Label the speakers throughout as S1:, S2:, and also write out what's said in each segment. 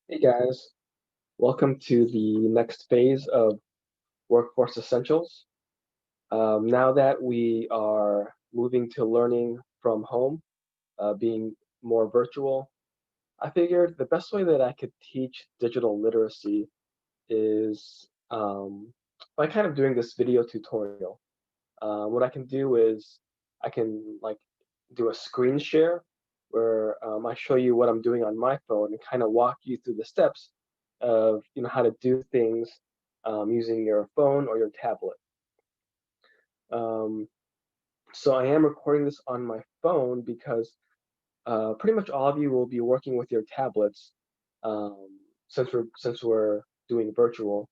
S1: Hey guys, welcome to the next phase of Workforce Essentials. Now that we are moving to learning from home, being more virtual, I figured the best way that I could teach digital literacy is by kind of doing this video tutorial. What I can do is I can do a screen share where I show you what I'm doing on my phone and kind of walk you through the steps of how to do things using your phone or your tablet. Um, so I am recording this on my phone because pretty much all of you will be working with your tablets um, since we're doing virtual.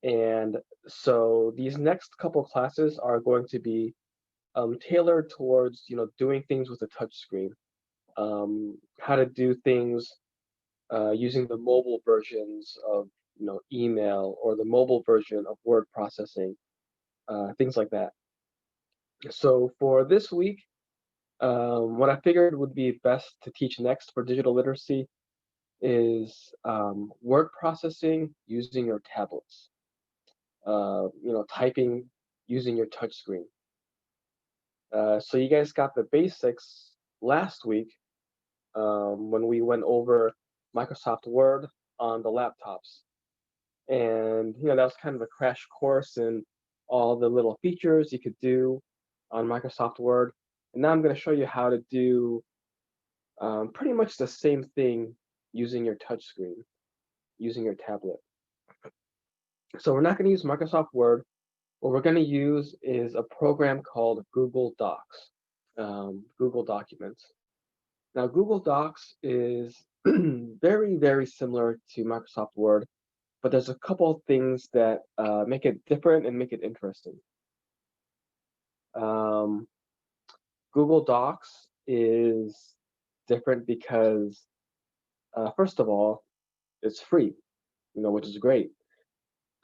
S1: And so these next couple classes are going to be tailored towards doing things with a touch screen, how to do things using the mobile versions of email or the mobile version of word processing, things like that. So for this week, what I figured would be best to teach next for digital literacy is word processing using your tablets. Typing using your touch screen. So you guys got the basics last week when we went over Microsoft Word on the laptops. And that was kind of a crash course in all the little features you could do on Microsoft Word. And now I'm going to show you how to do pretty much the same thing using your touchscreen, using your tablet. So we're not going to use Microsoft Word. What we're going to use is a program called Google Docs, Google Documents. Now, Google Docs is very, very similar to Microsoft Word, but there's a couple of things that make it different and make it interesting. Um, Google Docs is different because, first of all, it's free, which is great.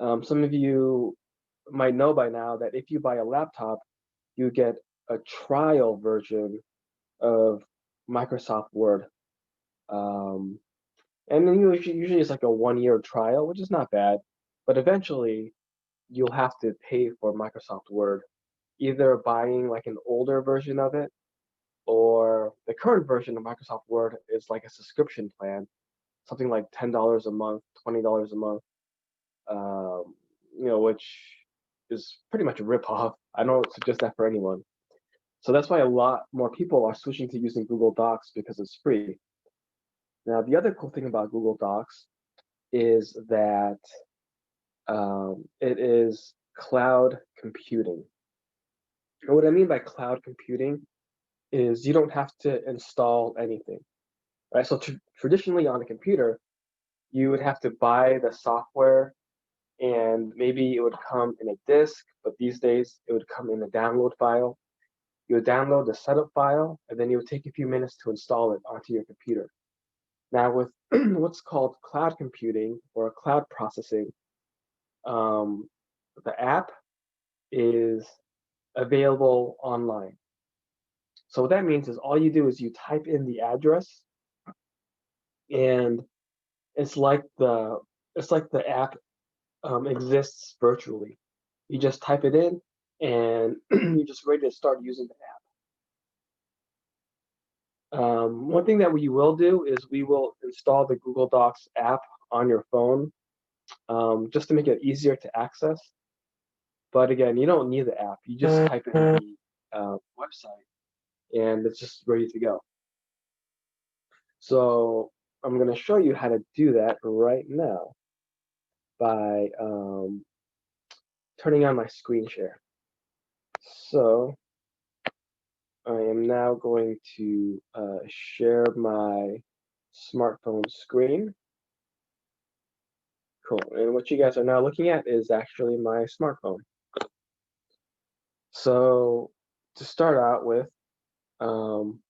S1: Some of you might know by now that if you buy a laptop, you get a trial version of Microsoft Word. Um, and then usually it's like a 1 year trial, which is not bad, but eventually you'll have to pay for Microsoft Word, either buying like an older version of it, or the current version of Microsoft Word is like a subscription plan, something like $10 a month, $20 a month, which is pretty much a ripoff. I don't suggest that for anyone. So that's why a lot more people are switching to using Google Docs because it's free. Now, the other cool thing about Google Docs is that it is cloud computing. And what I mean by cloud computing is you don't have to install anything, right? So traditionally on a computer, you would have to buy the software and maybe it would come in a disk, but these days it would come in a download file. You would download the setup file, and then it would take a few minutes to install it onto your computer. Now with what's called cloud computing or cloud processing, um, the app is available online. So what that means is all you do is you type in the address, and it's like the app exists virtually. You just type it in, and you're just ready to start using the app. One thing that we will do is we will install the Google Docs app on your phone just to make it easier to access. But again, you don't need the app. You just type in the website, and it's just ready to go. So I'm going to show you how to do that right now by turning on my screen share. So I am now going to share my smartphone screen. Cool. And what you guys are now looking at is actually my smartphone. So to start out with, um,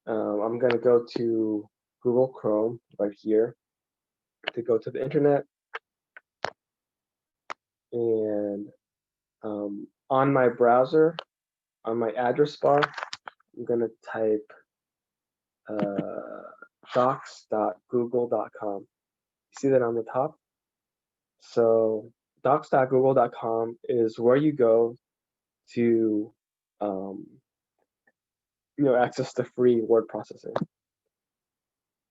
S1: I'm going to go to Google Chrome right here to go to the internet. And on my browser, on my address bar, I'm going to type docs.google.com. See that on the top? So docs.google.com is where you go to access the free word processing.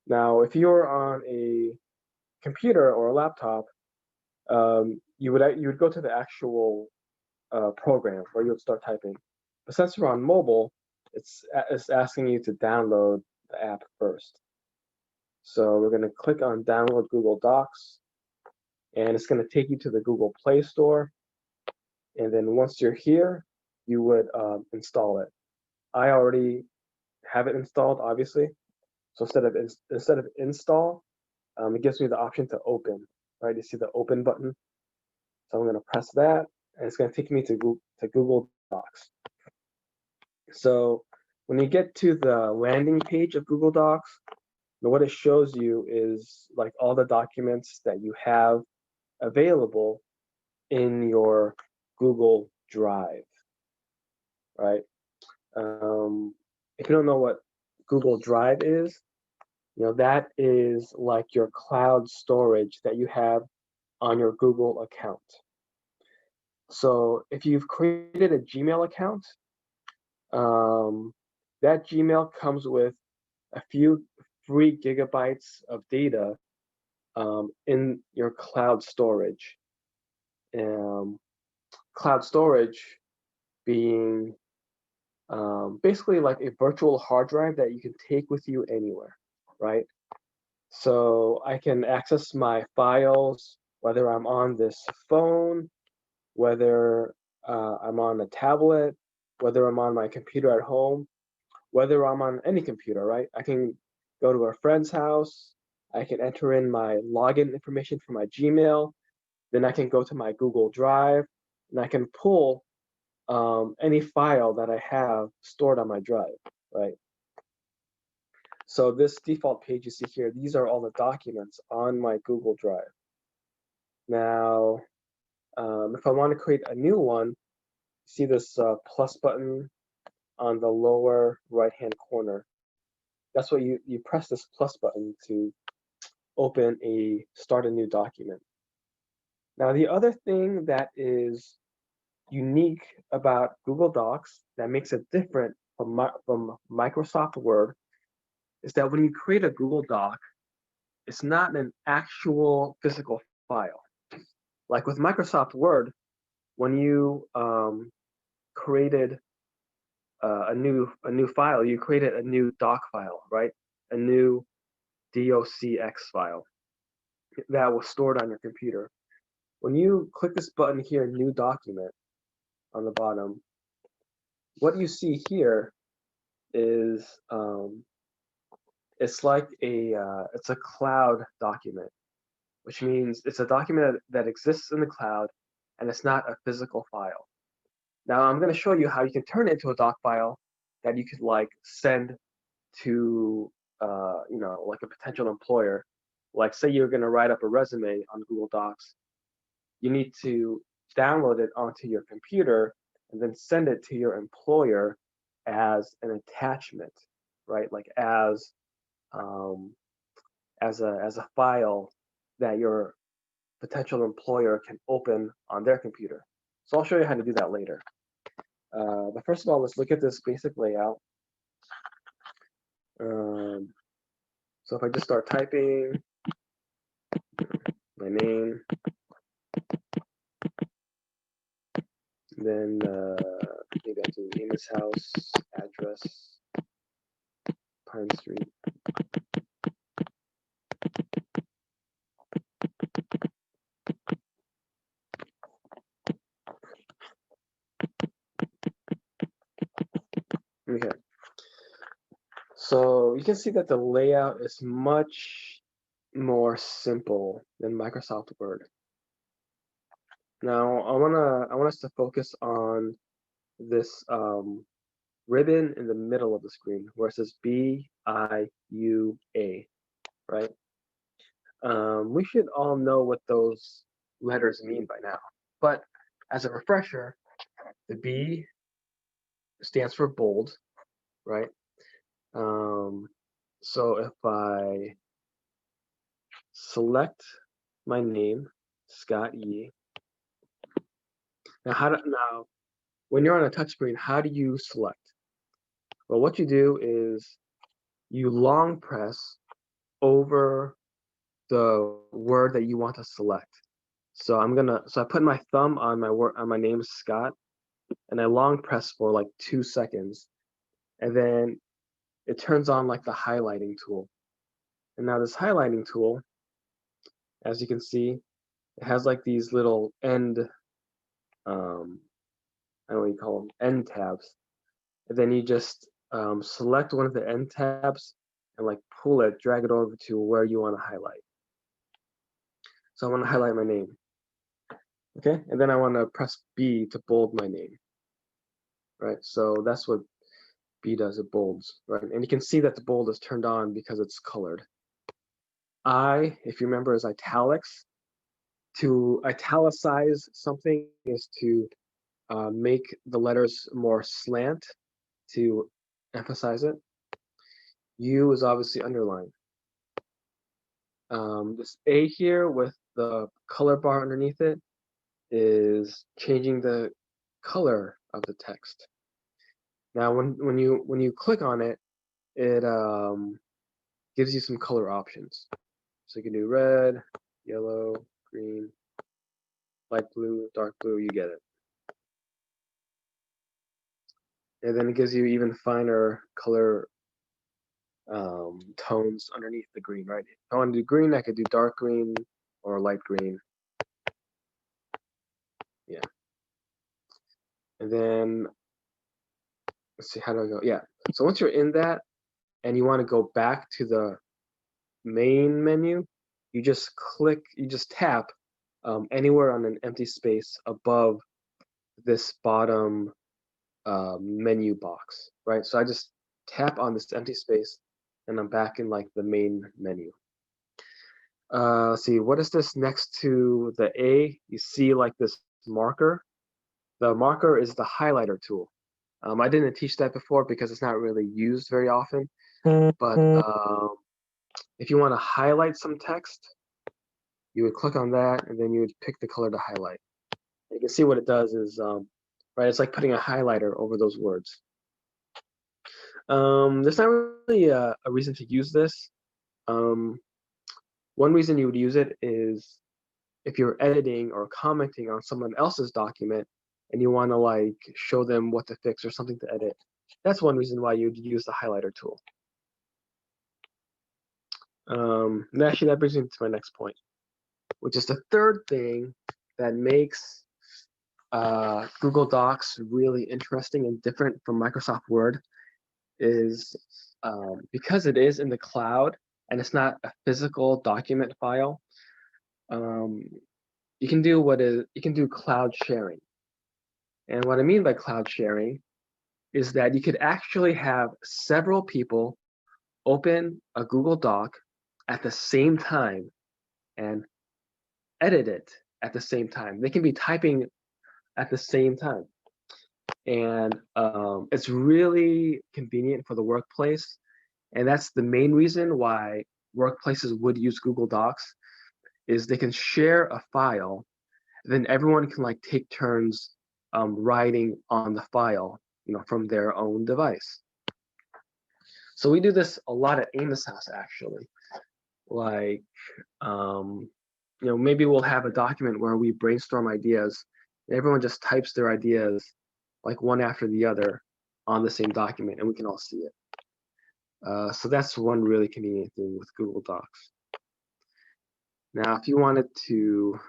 S1: Now, if you're on a computer or a laptop, you would go to the actual program where you would start typing. But since you're on mobile, it's asking you to download the app first. So we're going to click on download Google Docs, and it's going to take you to the Google Play Store. And then once you're here, you would install it. I already have it installed, obviously. So instead of install, it gives me the option to open. Right, you see the open button. So I'm going to press that, and it's going to take me to Google Docs. So when you get to the landing page of Google Docs, what it shows you is like all the documents that you have available in your Google Drive, right? If you don't know what Google Drive is, that is like your cloud storage that you have on your Google account. So if you've created a Gmail account, that Gmail comes with a few free gigabytes of data in your cloud storage. Cloud storage being basically like a virtual hard drive that you can take with you anywhere, right? So I can access my files, whether I'm on this phone, whether I'm on a tablet, whether I'm on my computer at home, whether I'm on any computer, right? I can go to a friend's house, I can enter in my login information for my Gmail, then I can go to my Google Drive, and I can pull any file that I have stored on my drive, right? So this default page you see here, these are all the documents on my Google Drive. Now, if I want to create a new one, see this plus button on the lower right-hand corner. That's what you press this plus button to start a new document. Now, the other thing that is unique about Google Docs that makes it different from Microsoft Word is that when you create a Google Doc, it's not an actual physical file. Like with Microsoft Word, when you created a new file, you created a new doc file, right? A new docx file that was stored on your computer. When you click this button here, New Document, on the bottom, what you see here is it's like it's a cloud document, which means it's a document that exists in the cloud, and it's not a physical file. Now I'm going to show you how you can turn it into a doc file that you could like send to like a potential employer. Like say you're going to write up a resume on Google Docs, you need to download it onto your computer and then send it to your employer as an attachment, right? Like as a file that your potential employer can open on their computer. So I'll show you how to do that later. But first of all, let's look at this basic layout. So if I just start typing my name, then maybe I'll do Amos house, address, Pine Street. Okay. So you can see that the layout is much more simple than Microsoft Word. Now I want us to focus on this ribbon in the middle of the screen where it says BIUA, right? We should all know what those letters mean by now. But as a refresher, the B stands for bold, right? So So if I select my name, Scott E. Now when you're on a touch screen, how do you select? Well, what you do is you long press over the word that you want to select. So I put my thumb on my name, Scott, and I long press for like 2 seconds, and then it turns on like the highlighting tool. And now this highlighting tool, as you can see, it has like these little end, I don't know what you call them, end tabs. And then you just select one of the end tabs and like pull it, drag it over to where you want to highlight. So I want to highlight my name. Okay, and then I want to press B to bold my name. Right, so that's what B does, it bolds, right? And you can see that the bold is turned on because it's colored. I, if you remember, is italics. To italicize something is to make the letters more slant to emphasize it. U is obviously underline. This A here with the color bar underneath it is changing the color of the text. Now, when you click on it, it gives you some color options. So you can do red, yellow, green, light blue, dark blue, you get it. And then it gives you even finer color tones underneath the green, right? If I want to do green, I could do dark green or light green. Yeah. And then, let's see, how do I go? Yeah. So once you're in that and you want to go back to the main menu, you just tap anywhere on an empty space above this bottom menu box, right? So I just tap on this empty space and I'm back in like the main menu. Let's see, what is this next to the A? You see like this marker. The marker is the highlighter tool. I didn't teach that before because it's not really used very often, but if you want to highlight some text, you would click on that and then you would pick the color to highlight. You can see what it does is, right, it's like putting a highlighter over those words. There's not really a reason to use this. One reason you would use it is if you're editing or commenting on someone else's document and you want to like show them what to fix or something to edit. That's one reason why you'd use the highlighter tool. And actually that brings me to my next point, which is the third thing that makes Google Docs really interesting and different from Microsoft Word is because it is in the cloud and it's not a physical document file. You can do cloud sharing. And what I mean by cloud sharing is that you could actually have several people open a Google Doc at the same time and edit it at the same time. They can be typing at the same time. And it's really convenient for the workplace. And that's the main reason why workplaces would use Google Docs is they can share a file, then everyone can like take turns writing on the file, from their own device. So we do this a lot at Amos House actually. Like, maybe we'll have a document where we brainstorm ideas. And everyone just types their ideas like one after the other on the same document, and we can all see it. So that's one really convenient thing with Google Docs. Now, if you wanted to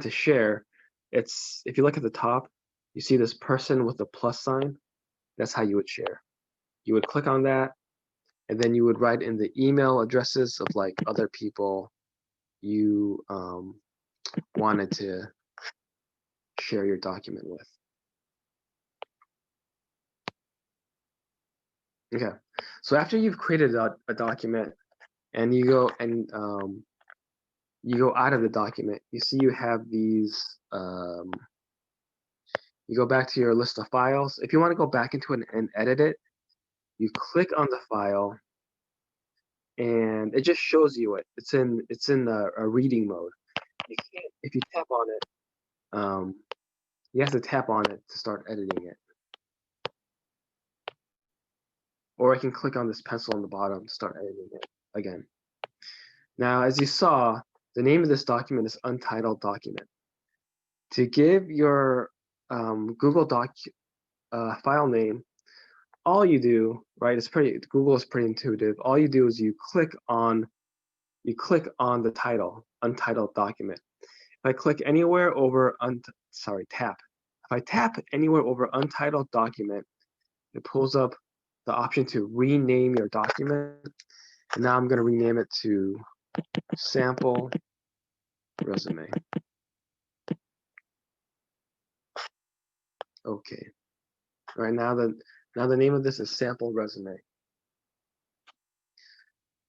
S1: share, if you look at the top, you see this person with the plus sign. That's how you would share. You would click on that, and then you would write in the email addresses of like other people you wanted to share your document with. Okay, so after you've created a document and you go out of the document, you see you have these, you go back to your list of files. If you want to go back into it and edit it, you click on the file, and it just shows you it. It's in a reading mode. You can't, if you tap on it, you have to tap on it to start editing it. Or I can click on this pencil on the bottom to start editing it again. Now, as you saw, the name of this document is untitled document. To give your Google Doc file name, all you do, right? Google is pretty intuitive. All you do is you click on the title, untitled document. If I click anywhere over tap. If I tap anywhere over untitled document, it pulls up the option to rename your document. And now I'm going to rename it to sample resume. Okay. All right, now the name of this is sample resume.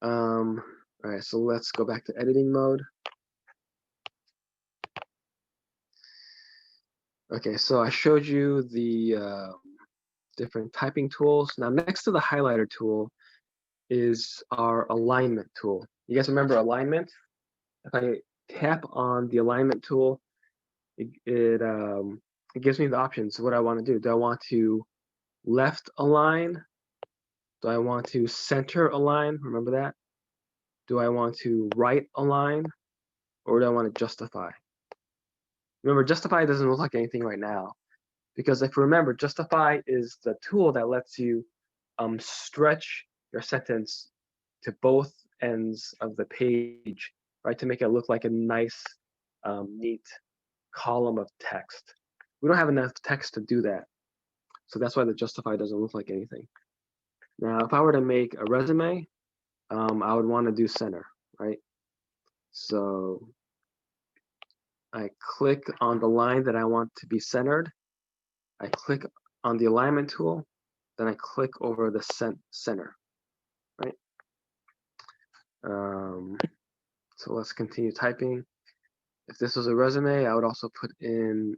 S1: All right, so let's go back to editing mode. Okay, so I showed you the different typing tools. Now, next to the highlighter tool is our alignment tool. You guys remember alignment? If I tap on the alignment tool, it gives me the options of what I want to do. Do I want to left align? Do I want to center align? Remember that? Do I want to right align? Or do I want to justify? Remember, justify doesn't look like anything right now, because if you remember, justify is the tool that lets you stretch your sentence to both ends of the page, right, to make it look like a nice, neat column of text. We don't have enough text to do that, so that's why the justify doesn't look like anything. Now, if I were to make a resume, I would want to do center, right? So I click on the line that I want to be centered. I click on the alignment tool, then I click over the center, right? So let's continue typing. If this was a resume, I would also put in,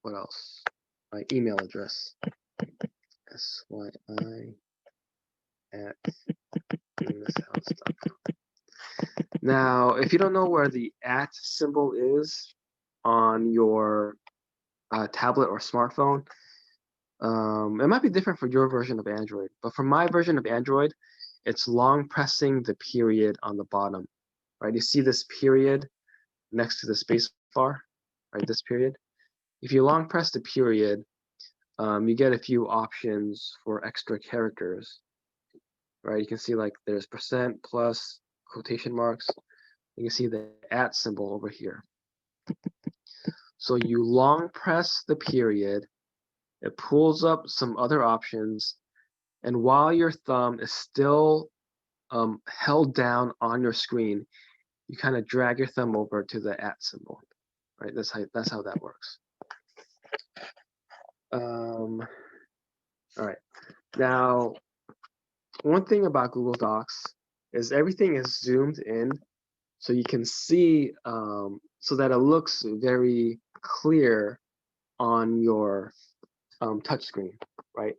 S1: what else? My email address, syi@amoshouse.com. Now, if you don't know where the @ symbol is on your tablet or smartphone, it might be different for your version of Android, but for my version of Android, it's long pressing the period on the bottom, right? You see this period next to the space bar, right? This period. If you long press the period, you get a few options for extra characters, right? You can see like there's %, plus, quotation marks. You can see the @ symbol over here. So you long press the period, it pulls up some other options, and while your thumb is still held down on your screen, you kind of drag your thumb over to the @ symbol, right? That's how that works. All right. Now, one thing about Google Docs is everything is zoomed in, so you can see, so that it looks very clear on your touchscreen, right?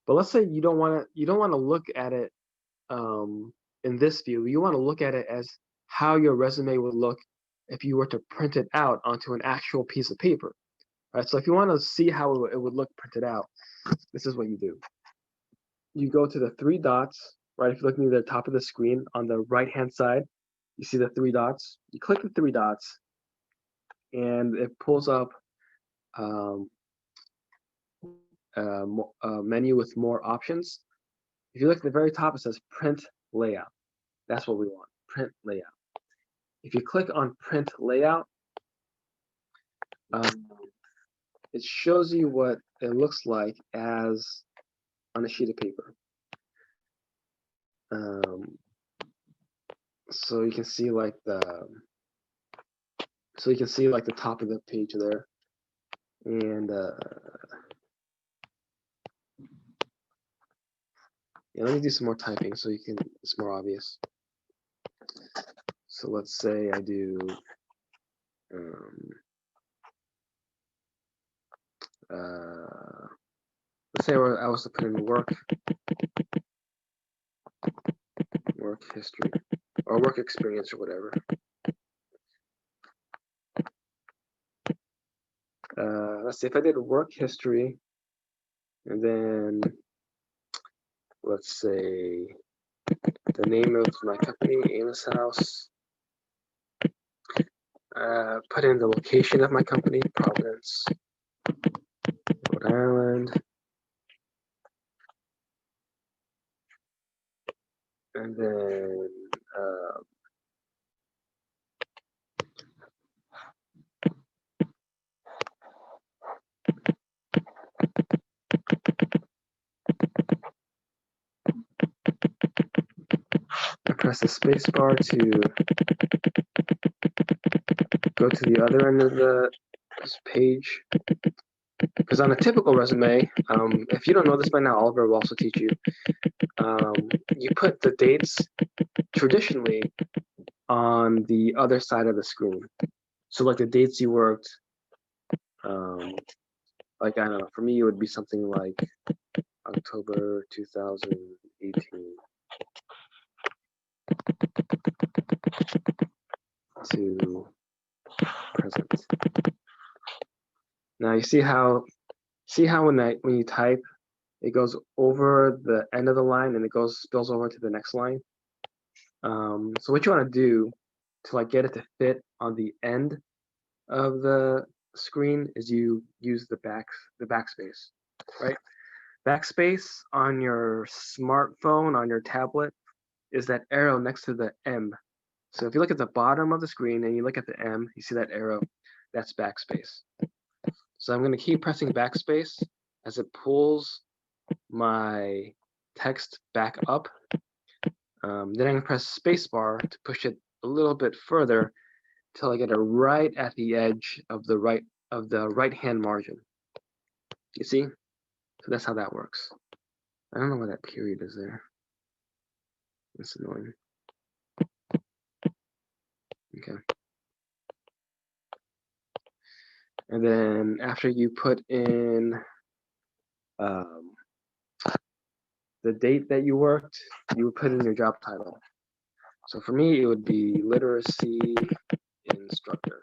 S1: But let's say you don't want to look at it in this view. You want to look at it as how your resume would look if you were to print it out onto an actual piece of paper, right? So if you want to see how it would look printed out, this is what you do. You go to the 3 dots, right? If you're looking at the top of the screen on the right-hand side, you see the 3 dots. You click the 3 dots, and it pulls up a menu with more options. If you look at the very top, it says print layout. That's what we want, print layout. If you click on print layout, it shows you what it looks like as on a sheet of paper. So you can see like the top of the page there, and yeah, let me do some more typing so it's more obvious. So let's say I do let's say I was to put in work history or work experience or whatever. Let's see if I did work history, and then let's say the name of my company, Amos House. Put in the location of my company, Providence, Rhode Island. And then I press the space bar to go to the other end of this page. Because on a typical resume, if you don't know this by now, Oliver will also teach you. You put the dates traditionally on the other side of the screen. So like the dates you worked, like I don't know, for me it would be something like October 2018 to present. Now you see how when you type, it goes over the end of the line and it spills over to the next line. So what you want to do to like get it to fit on the end of the screen is you use the backspace, right? Backspace on your smartphone, on your tablet, is that arrow next to the M. So if you look at the bottom of the screen and you look at the M, you see that arrow, that's backspace. So I'm going to keep pressing backspace as it pulls my text back up. Then I'm going to press spacebar to push it a little bit further till I get it right at the edge of the right-hand margin. You see? So that's how that works. I don't know why that period is there. That's annoying. Okay. And then after you put in the date that you worked, you would put in your job title. So for me, it would be literacy instructor.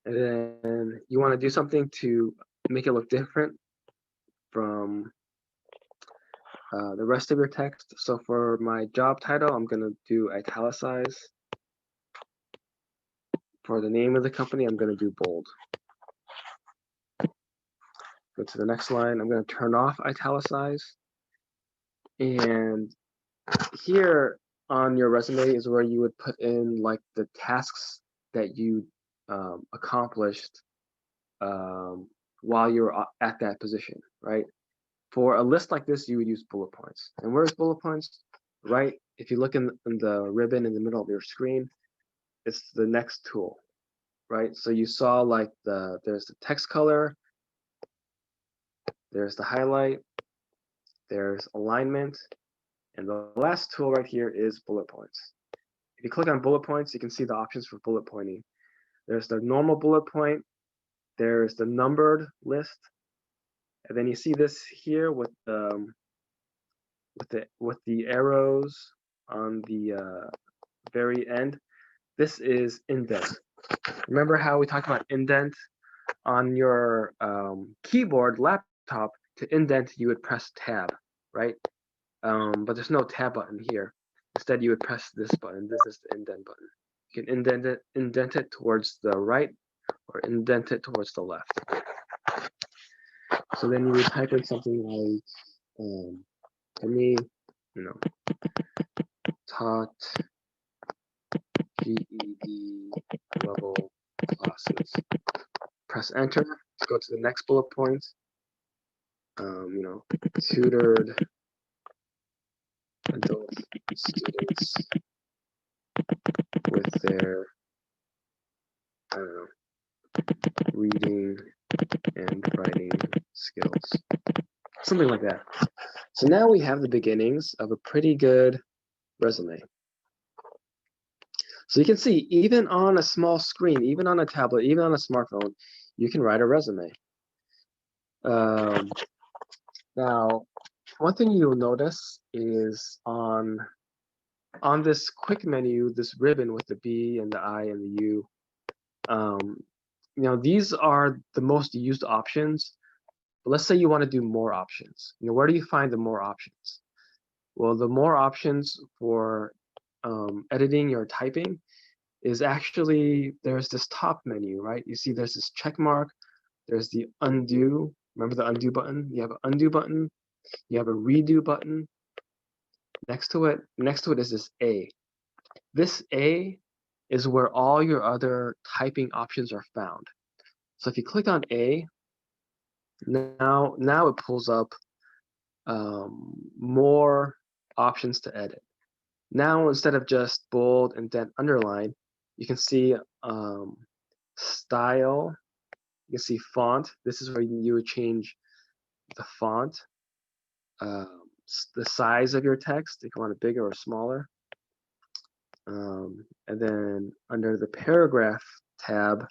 S1: And then you want to do something to make it look different from the rest of your text. So for my job title, I'm going to do italicize. For the name of the company, I'm going to do bold. Go to the next line. I'm going to turn off italicize. And here on your resume is where you would put in like the tasks that you accomplished while you're at that position, right? For a list like this, you would use bullet points. And where's bullet points? Right? If you look in the ribbon in the middle of your screen, it's the next tool, right? So you saw like there's the text color, there's the highlight, there's alignment, and the last tool right here is bullet points. If you click on bullet points, you can see the options for bullet pointing. There's the normal bullet point, there's the numbered list, and then you see this here with the arrows on the very end. This is indent. Remember how we talked about indent on your keyboard laptop? To indent, you would press tab, right? But there's no tab button here. Instead, you would press this button. This is the indent button. You can indent it towards the right or indent it towards the left. So then you would type in something like, for me, taught GED level classes. Press enter to go to the next bullet point. Tutored adult students with their, reading and writing skills. Something like that. So now we have the beginnings of a pretty good resume. So you can see, even on a small screen, even on a tablet, even on a smartphone, you can write a resume. Now, one thing you'll notice is on this quick menu, this ribbon with the B and the I and the U, these are the most used options. But let's say you want to do more options. Where do you find the more options? Well, the more options for editing or typing is actually, there's this top menu, right? You see there's this check mark, there's the undo. Remember the undo button? You have an undo button, you have a redo button. Next to it is this A. This A is where all your other typing options are found. So if you click on A, now it pulls up more options to edit. Now, instead of just bold, indent, underline, you can see style, you can see font. This is where you would change the font, the size of your text, if you want it bigger or smaller. And then under the paragraph tab,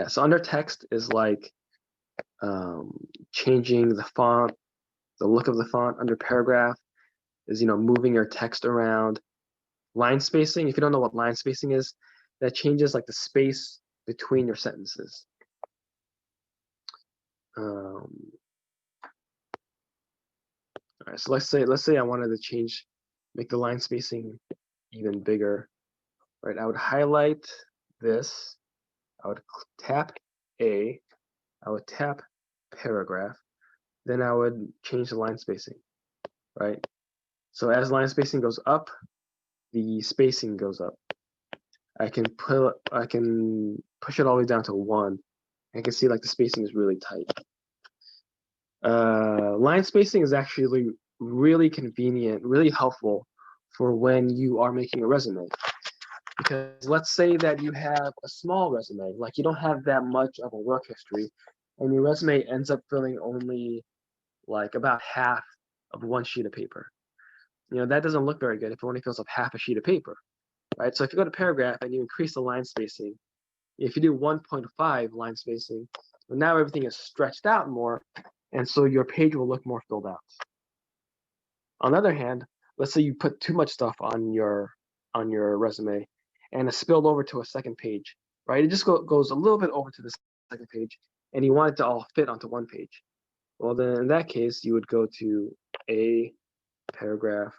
S1: so under text is like changing the font, the look of the font. Under paragraph is moving your text around. Line spacing, if you don't know what line spacing is, that changes like the space between your sentences. All right, so let's say I wanted to make the line spacing even bigger, right? I would highlight this, I would tap A, I would tap paragraph, then I would change the line spacing, right? So as line spacing goes up, the spacing goes up. I can push it all the way down to 1. I can see like the spacing is really tight. Line spacing is actually really convenient, really helpful for when you are making a resume. Because let's say that you have a small resume, like you don't have that much of a work history, and your resume ends up filling only like about half of one sheet of paper. That doesn't look very good if it only fills up half a sheet of paper, right? So if you go to paragraph and you increase the line spacing, if you do 1.5 line spacing, well, now everything is stretched out more, and so your page will look more filled out. On the other hand, let's say you put too much stuff on your resume and it spilled over to a second page, right? It just goes a little bit over to the second page, and you want it to all fit onto one page. Well, then in that case, you would go to A, paragraph,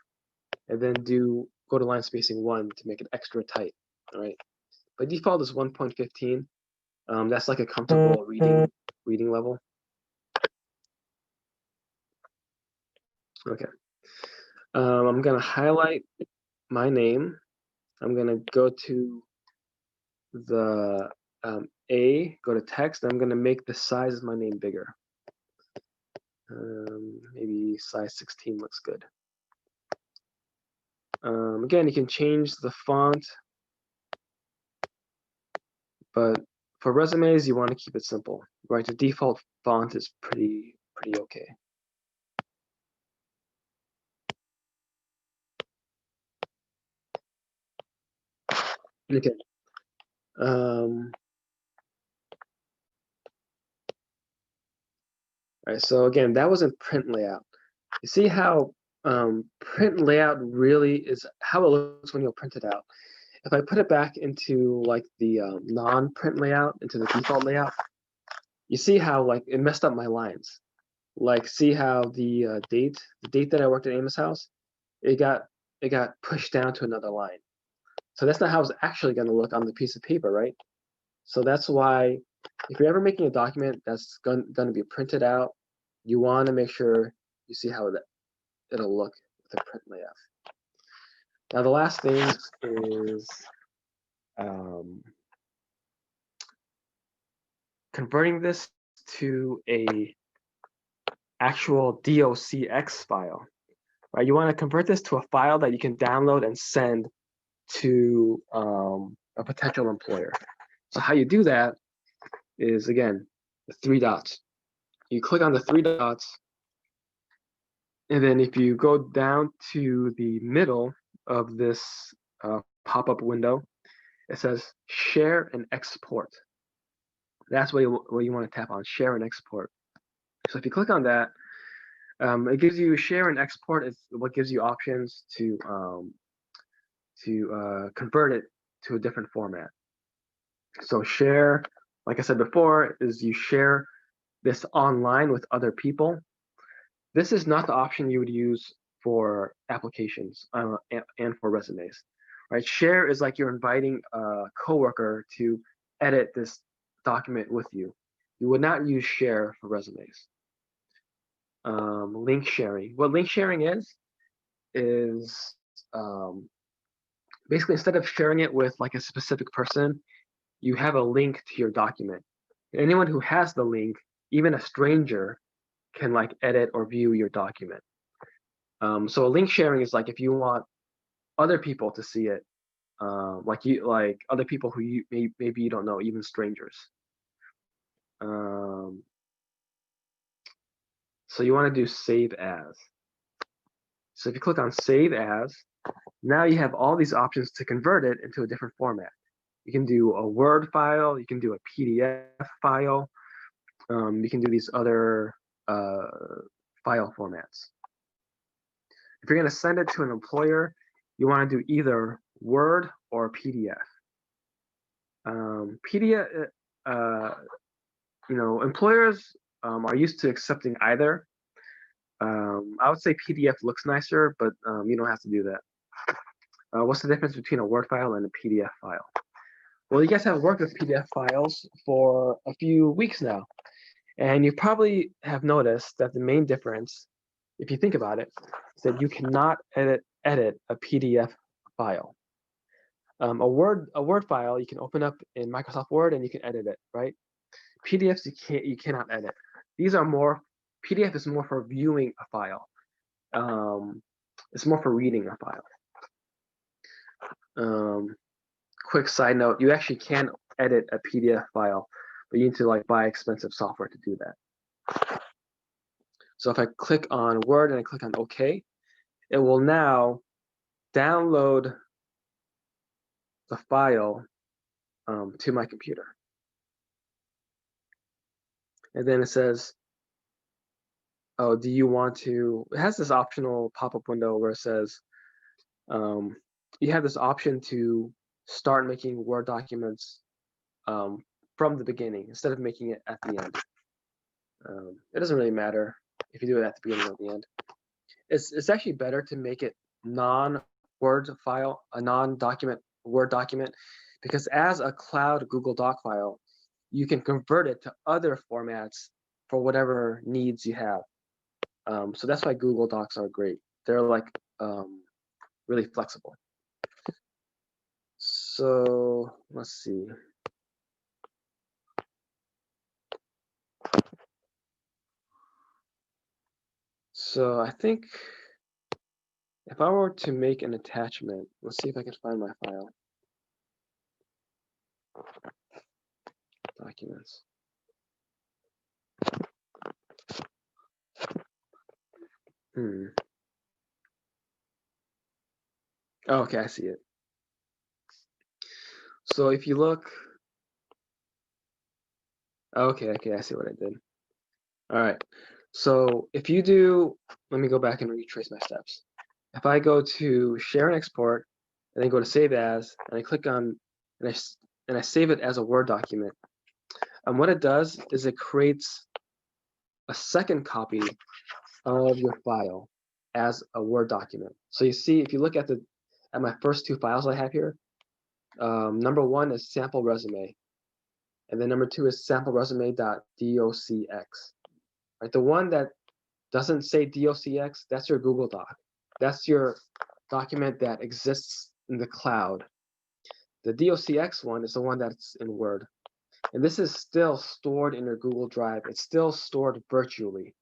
S1: and then go to line spacing 1 to make it extra tight, all right? By default is 1.15. That's like a comfortable reading level. Okay. I'm gonna highlight my name. I'm gonna go to the A, go to text. I'm gonna make the size of my name bigger. Maybe size 16 looks good. Again, you can change the font, but for resumes, you want to keep it simple, right? The default font is pretty okay. Okay. All right, so again, that was in print layout. You see how print layout really is how it looks when you'll print it out. If I put it back into like the non-print layout, into the default layout, you see how like it messed up my lines. Like, see how the date that I worked at Amos House, it got pushed down to another line. So that's not how it's actually going to look on the piece of paper, right? So that's why if you're ever making a document that's going to be printed out, you want to make sure you see how it'll look with the print layout. Now the last thing is converting this to a actual docx file, right? You want to convert this to a file that you can download and send to a potential employer. So how you do that is, again, the 3 dots. You click on the 3 dots, and then if you go down to the middle of this pop-up window, it says share and export. That's where you want to tap on share and export. So if you click on that, it gives you share and export is what gives you options to convert it to a different format. So share, like I said before, is you share this online with other people. This is not the option you would use for applications and for resumes, right? Share is like you're inviting a coworker to edit this document with you. You would not use share for resumes. Link sharing. What link sharing is basically instead of sharing it with like a specific person, you have a link to your document. Anyone who has the link, even a stranger, can like edit or view your document. So a link sharing is like if you want other people to see it, like other people who maybe you don't know, even strangers. So you want to do save as. So if you click on save as, now you have all these options to convert it into a different format. You can do a Word file, you can do a PDF file, you can do these other file formats. If you're going to send it to an employer, you want to do either Word or PDF. PDF, employers are used to accepting either. I would say PDF looks nicer, but you don't have to do that. What's the difference between a Word file and a PDF file? Well, you guys have worked with PDF files for a few weeks now, and you probably have noticed that the main difference, if you think about it, is that you cannot edit a PDF file. A Word file you can open up in Microsoft Word and you can edit it, right? PDFs you cannot edit. PDF is more for viewing a file. It's more for reading a file. Quick side note, you actually can edit a PDF file, but you need to like buy expensive software to do that. So if I click on Word and I click on OK, it will now download the file to my computer. And then it says, oh, do you want to, it has this optional pop-up window where it says, you have this option to start making Word documents from the beginning instead of making it at the end. It doesn't really matter if you do it at the beginning or the end. It's actually better to make it non-Word file, a non-document Word document, because as a cloud Google Doc file, you can convert it to other formats for whatever needs you have. So that's why Google Docs are great. They're like really flexible. So let's see. So I think if I were to make an attachment, let's see if I can find my file. Documents. Oh, okay, I see it. So if you look, okay, I see what I did. All right. So if you do, let me go back and retrace my steps. If I go to share and export, and then go to save as, and I click on, and I save it as a Word document. What it does is it creates a second copy of your file as a Word document. So you see, if you look at my first two files I have here, number one is sample resume, and then number two is sample resume.docx. Right, the one that doesn't say docx, that's your Google Doc. That's your document that exists in the cloud. The docx one is the one that's in Word. And this is still stored in your Google Drive. It's still stored virtually.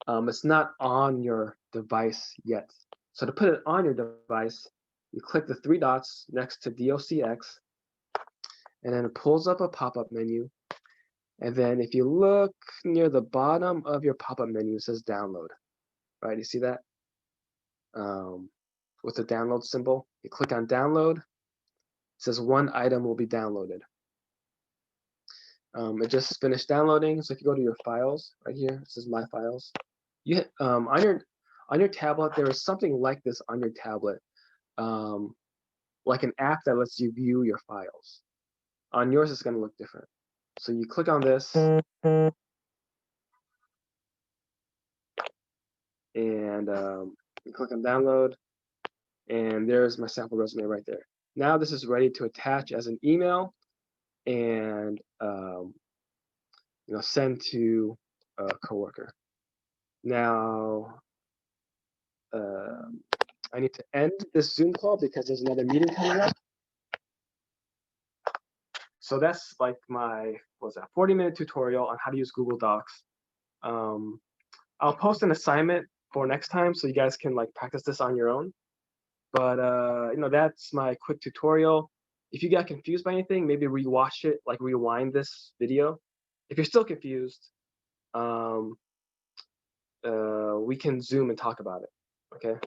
S1: It's not on your device yet. So to put it on your device, you click the three dots next to docx, and then it pulls up a pop-up menu. And then if you look near the bottom of your pop-up menu, it says download. Right, you see that? With the download symbol, you click on download. It says one item will be downloaded. It just finished downloading. So if you go to your files right here, this is my files. You hit, on your tablet, there is something like this on your tablet, like an app that lets you view your files. On yours, it's going to look different. So you click on this, and you click on download, and there's my sample resume right there. Now this is ready to attach as an email and send to a coworker. Now I need to end this Zoom call because there's another meeting coming up. So that's like my 40-minute tutorial on how to use Google Docs. I'll post an assignment for next time so you guys can like practice this on your own. But that's my quick tutorial. If you got confused by anything, maybe rewatch it, like rewind this video. If you're still confused, we can Zoom and talk about it. Okay.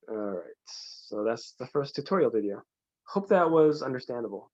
S1: All right. So that's the first tutorial video. Hope that was understandable.